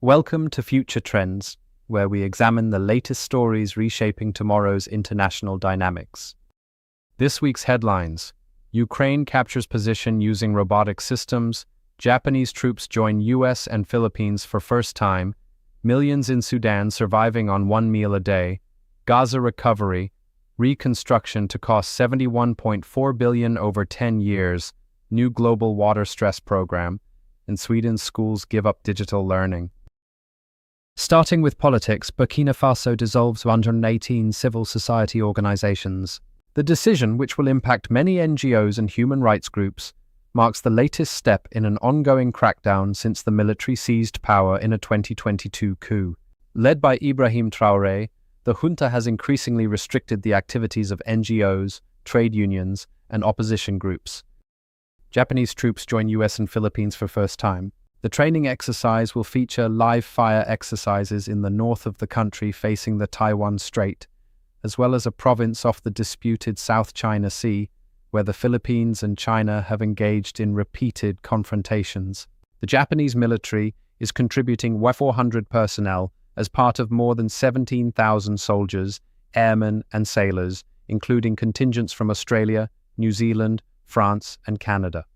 Welcome to Future Trends, where we examine the latest stories reshaping tomorrow's international dynamics. This week's headlines: Ukraine captures position using robotic systems, Japanese troops join US and Philippines for first time, millions in Sudan surviving on one meal a day, Gaza recovery, reconstruction to cost $71.4 billion over 10 years, new global water stress program, and Sweden's schools give up digital learning. Starting with politics, Burkina Faso dissolves 118 civil society organizations. The decision, which will impact many NGOs and human rights groups, marks the latest step in an ongoing crackdown since the military seized power in a 2022 coup. Led by Ibrahim Traoré, the junta has increasingly restricted the activities of NGOs, trade unions, and opposition groups. Japanese troops join US and Philippines for first time. The training exercise will feature live fire exercises in the north of the country facing the Taiwan Strait, as well as a province off the disputed South China Sea, where the Philippines and China have engaged in repeated confrontations. The Japanese military is contributing 400 personnel as part of more than 17,000 soldiers, airmen, and sailors, including contingents from Australia, New Zealand, France, and Canada.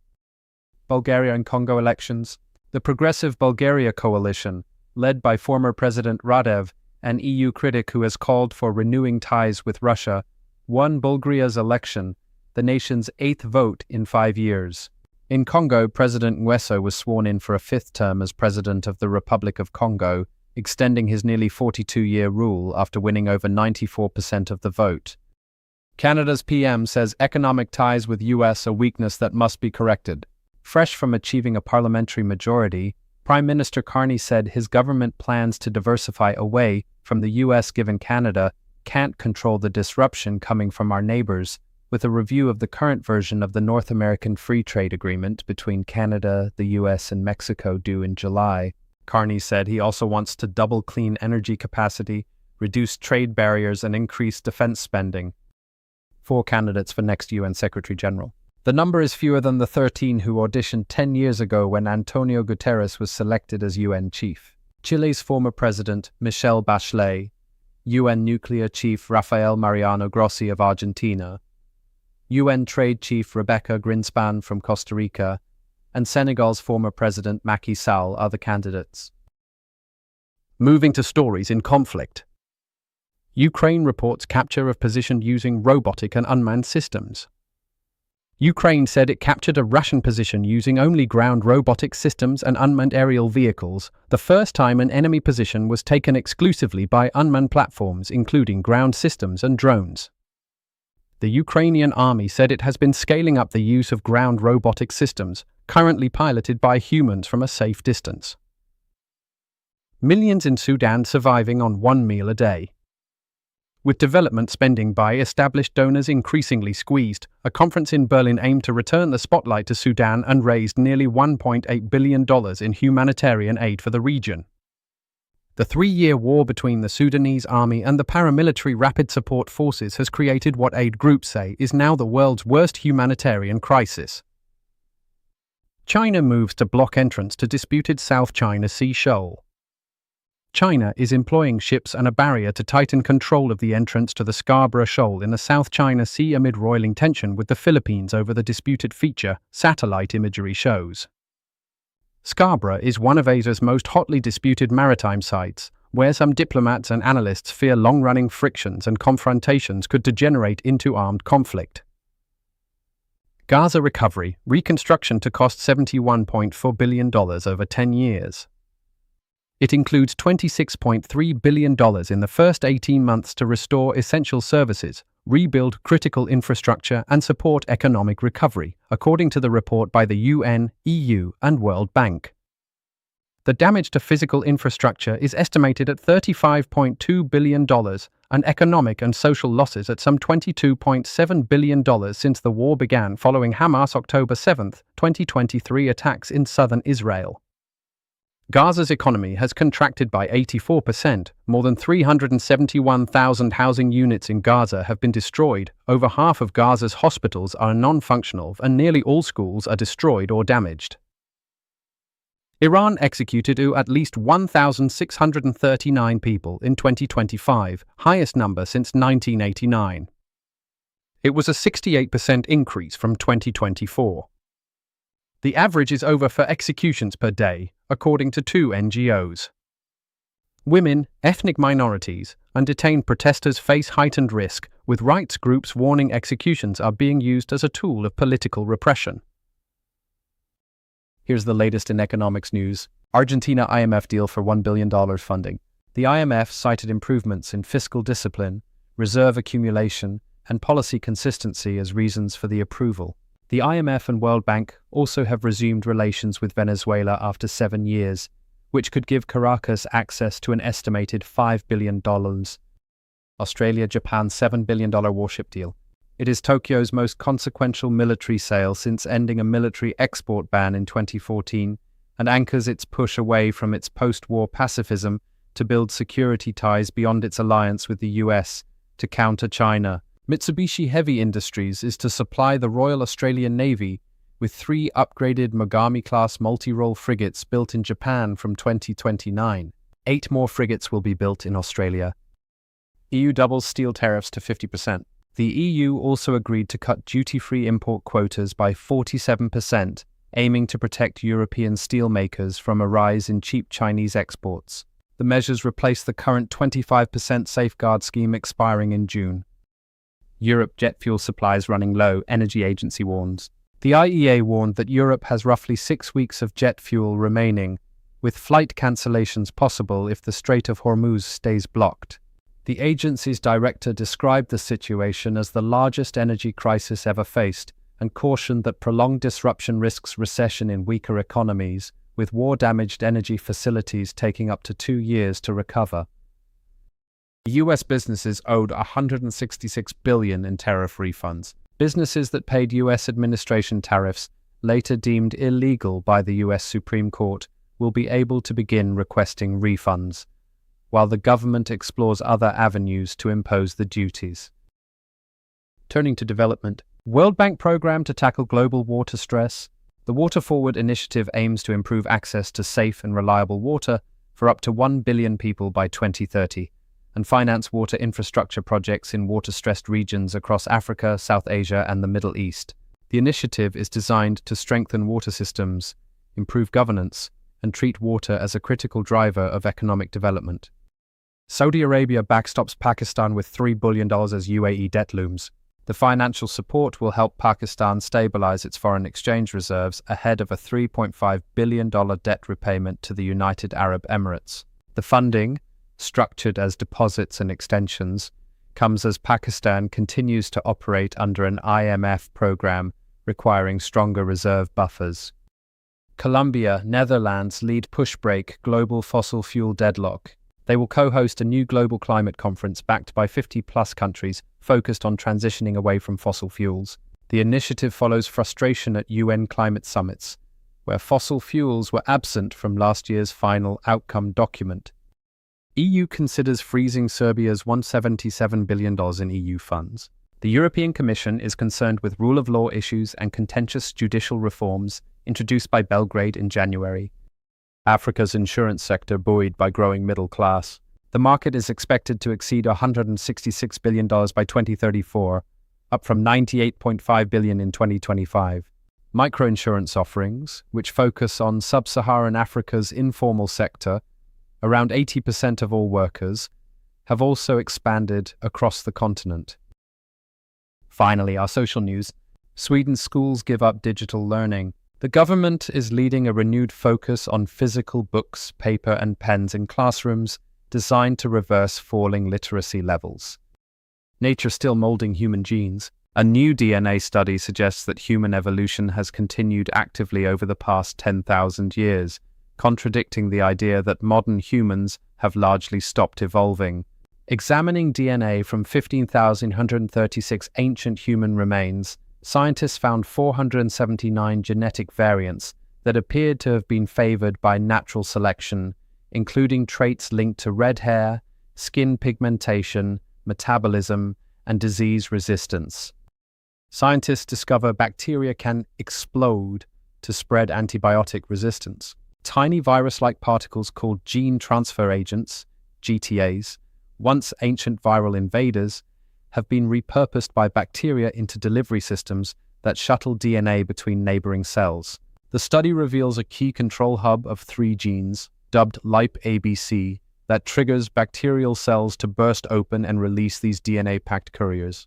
Bulgaria and Congo elections. The Progressive Bulgaria coalition, led by former President Radev, an EU critic who has called for renewing ties with Russia, won Bulgaria's election, the nation's 8th vote in 5 years. In Congo, President Nguesso was sworn in for a 5th term as President of the Republic of Congo, extending his nearly 42-year rule after winning over 94% of the vote. Canada's PM says economic ties with US a weakness that must be corrected. Fresh from achieving a parliamentary majority, Prime Minister Carney said his government plans to diversify away from the US given Canada can't control the disruption coming from our neighbors, with a review of the current version of the North American Free Trade Agreement between Canada, the US, and Mexico due in July. Carney said he also wants to double clean energy capacity, reduce trade barriers, and increase defense spending. 4 candidates for next UN Secretary General. The number is fewer than the 13 who auditioned 10 years ago when Antonio Guterres was selected as UN chief. Chile's former president, Michelle Bachelet, UN nuclear chief Rafael Mariano Grossi of Argentina, UN trade chief Rebecca Greenspan from Costa Rica, and Senegal's former president Macky Sall are the candidates. Moving to stories in conflict. Ukraine reports capture of position using robotic and unmanned systems. Ukraine said it captured a Russian position using only ground robotic systems and unmanned aerial vehicles, the first time an enemy position was taken exclusively by unmanned platforms including ground systems and drones. The Ukrainian army said it has been scaling up the use of ground robotic systems, currently piloted by humans from a safe distance. Millions in Sudan surviving on one meal a day. With development spending by established donors increasingly squeezed, a conference in Berlin aimed to return the spotlight to Sudan and raised nearly $1.8 billion in humanitarian aid for the region. The 3-year war between the Sudanese army and the paramilitary Rapid Support Forces has created what aid groups say is now the world's worst humanitarian crisis. China moves to block entrance to disputed South China Sea shoal. China is employing ships and a barrier to tighten control of the entrance to the Scarborough Shoal in the South China Sea amid roiling tension with the Philippines over the disputed feature, satellite imagery shows. Scarborough is one of Asia's most hotly disputed maritime sites, where some diplomats and analysts fear long-running frictions and confrontations could degenerate into armed conflict. Gaza recovery, reconstruction to cost $71.4 billion over 10 years. It includes $26.3 billion in the first 18 months to restore essential services, rebuild critical infrastructure, and support economic recovery, according to the report by the UN, EU, and World Bank. The damage to physical infrastructure is estimated at $35.2 billion, and economic and social losses at some $22.7 billion since the war began following Hamas' October 7, 2023 attacks in southern Israel. Gaza's economy has contracted by 84%, more than 371,000 housing units in Gaza have been destroyed, over half of Gaza's hospitals are non-functional, and nearly all schools are destroyed or damaged. Iran executed at least 1,639 people in 2025, highest number since 1989. It was a 68% increase from 2024. The average is over for executions per day, according to two NGOs. Women, ethnic minorities, and detained protesters face heightened risk, with rights groups warning executions are being used as a tool of political repression. Here's the latest in economics news. Argentina IMF deal for $1 billion funding. The IMF cited improvements in fiscal discipline, reserve accumulation, and policy consistency as reasons for the approval. The IMF and World Bank also have resumed relations with Venezuela after 7 years, which could give Caracas access to an estimated $5 billion. Australia-Japan $7 billion warship deal. It is Tokyo's most consequential military sale since ending a military export ban in 2014 and anchors its push away from its post-war pacifism to build security ties beyond its alliance with the US to counter China. Mitsubishi Heavy Industries is to supply the Royal Australian Navy with 3 upgraded Mogami-class multi-role frigates built in Japan from 2029. 8 more frigates will be built in Australia. EU doubles steel tariffs to 50%. The EU also agreed to cut duty-free import quotas by 47%, aiming to protect European steelmakers from a rise in cheap Chinese exports. The measures replace the current 25% safeguard scheme expiring in June. Europe jet fuel supplies running low, Energy Agency warns. The IEA warned that Europe has roughly 6 weeks of jet fuel remaining, with flight cancellations possible if the Strait of Hormuz stays blocked. The agency's director described the situation as the largest energy crisis ever faced and cautioned that prolonged disruption risks recession in weaker economies, with war-damaged energy facilities taking up to 2 years to recover. U.S. businesses owed $166 billion in tariff refunds. Businesses that paid U.S. administration tariffs, later deemed illegal by the U.S. Supreme Court, will be able to begin requesting refunds, while the government explores other avenues to impose the duties. Turning to development, World Bank program to tackle global water stress. The Water Forward initiative aims to improve access to safe and reliable water for up to 1 billion people by 2030, and finance water infrastructure projects in water-stressed regions across Africa, South Asia, and the Middle East. The initiative is designed to strengthen water systems, improve governance, and treat water as a critical driver of economic development. Saudi Arabia backstops Pakistan with $3 billion as UAE debt looms. The financial support will help Pakistan stabilize its foreign exchange reserves ahead of a $3.5 billion debt repayment to the United Arab Emirates. The funding, structured as deposits and extensions, comes as Pakistan continues to operate under an IMF program requiring stronger reserve buffers. Colombia, Netherlands lead push-break global fossil fuel deadlock. They will co-host a new global climate conference backed by 50-plus countries focused on transitioning away from fossil fuels. The initiative follows frustration at UN climate summits, where fossil fuels were absent from last year's final outcome document. EU considers freezing Serbia's $177 billion in EU funds. The European Commission is concerned with rule of law issues and contentious judicial reforms introduced by Belgrade in January. Africa's insurance sector buoyed by growing middle class. The market is expected to exceed $166 billion by 2034, up from $98.5 billion in 2025. Microinsurance offerings, which focus on sub-Saharan Africa's informal sector, around 80% of all workers, have also expanded across the continent. Finally, our social news. Sweden's schools give up digital learning. The government is leading a renewed focus on physical books, paper and pens in classrooms designed to reverse falling literacy levels. Nature still moulding human genes. A new DNA study suggests that human evolution has continued actively over the past 10,000 years, contradicting the idea that modern humans have largely stopped evolving. Examining DNA from 15,136 ancient human remains, scientists found 479 genetic variants that appeared to have been favored by natural selection, including traits linked to red hair, skin pigmentation, metabolism, and disease resistance. Scientists discover bacteria can explode to spread antibiotic resistance. Tiny virus-like particles called gene transfer agents, GTAs, once ancient viral invaders, have been repurposed by bacteria into delivery systems that shuttle DNA between neighboring cells. The study reveals a key control hub of 3 genes, dubbed LIPE-ABC, that triggers bacterial cells to burst open and release these DNA-packed couriers.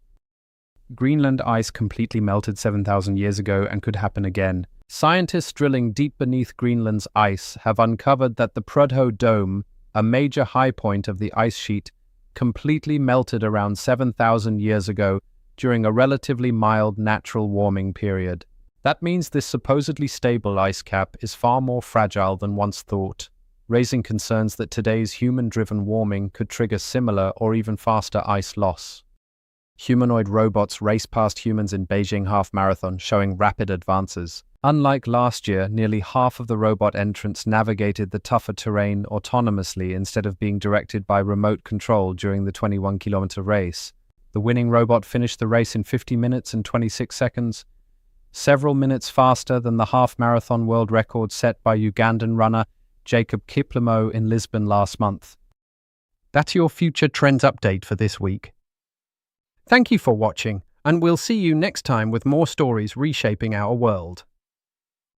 Greenland ice completely melted 7,000 years ago and could happen again. Scientists drilling deep beneath Greenland's ice have uncovered that the Prudhoe Dome, a major high point of the ice sheet, completely melted around 7,000 years ago during a relatively mild natural warming period. That means this supposedly stable ice cap is far more fragile than once thought, raising concerns that today's human-driven warming could trigger similar or even faster ice loss. Humanoid robots race past humans in Beijing half-marathon, showing rapid advances. Unlike last year, nearly half of the robot entrants navigated the tougher terrain autonomously instead of being directed by remote control during the 21-kilometer race. The winning robot finished the race in 50 minutes and 26 seconds, several minutes faster than the half-marathon world record set by Ugandan runner Jacob Kiplimo in Lisbon last month. That's your Future Trends update for this week. Thank you for watching, and we'll see you next time with more stories reshaping our world.